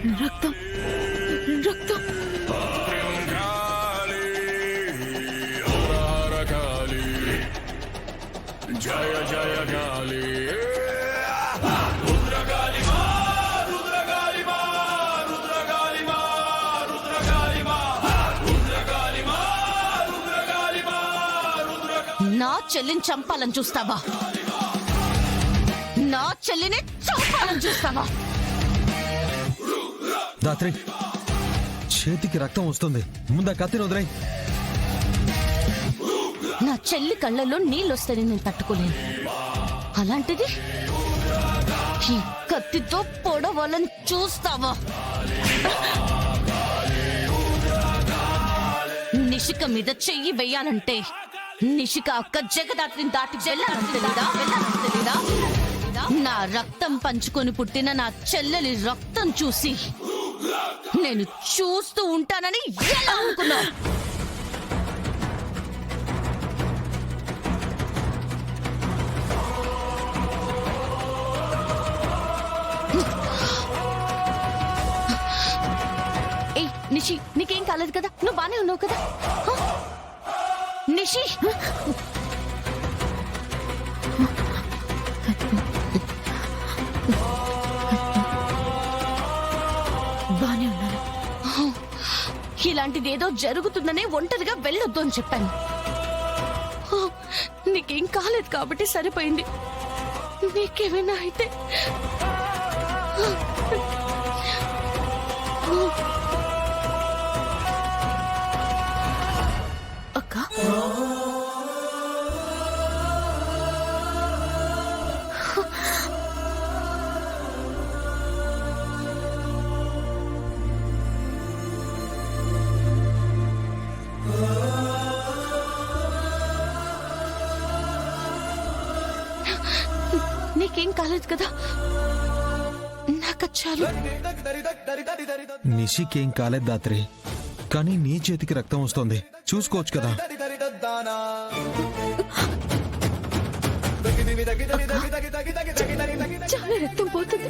రక్తం రక్తం జయ జయ కాళీ నా చెల్లిని చంపాలని చూస్తావా? నా చెల్లిని చంపాలని చూస్తావా? దాత్రి చేతికి రక్తం వస్తుంది, ముందా కత్తిని వదిలేయ్. నా చెల్లి కళ్ళల్లో నీళ్ళొస్తాయని నేను తట్టుకోలేను. అలాంటిది ఈ కత్తితో పొడవాలని చూస్తావా? నిషిక మీద చెయ్యి వెయ్యాలంటే నిషిక అక్క జగదాత్రిని దాటి వెళ్ళాలని తెలీదా? నా రక్తం పంచుకొని పుట్టిన నా చెల్లెలి రక్తం చూసి నేను చూస్తూ ఉంటానని ఎలా అనుకున్నా? ఏయ్ నిషి, నీకేం కాలేదు కదా? నువ్వు బానే ఉన్నావు కదా? నిషి, బానే ఉన్నాను. ఇలాంటిది ఏదో జరుగుతుందనే ఒంటరిగా వెళ్ళొద్దు అని చెప్పాను. నీకేం కాలేదు కాబట్టి సరిపోయింది. నీకేమైనా అయితే అక్క, నీకేం కాలేదు కదా? నాకు చాలు. నిషికేం కాలేదు దాత్రి, కానీ నీ చేతికి రక్తం వస్తుంది, చూసుకోవచ్చు కదా. చాలా రక్తం పోతుంది.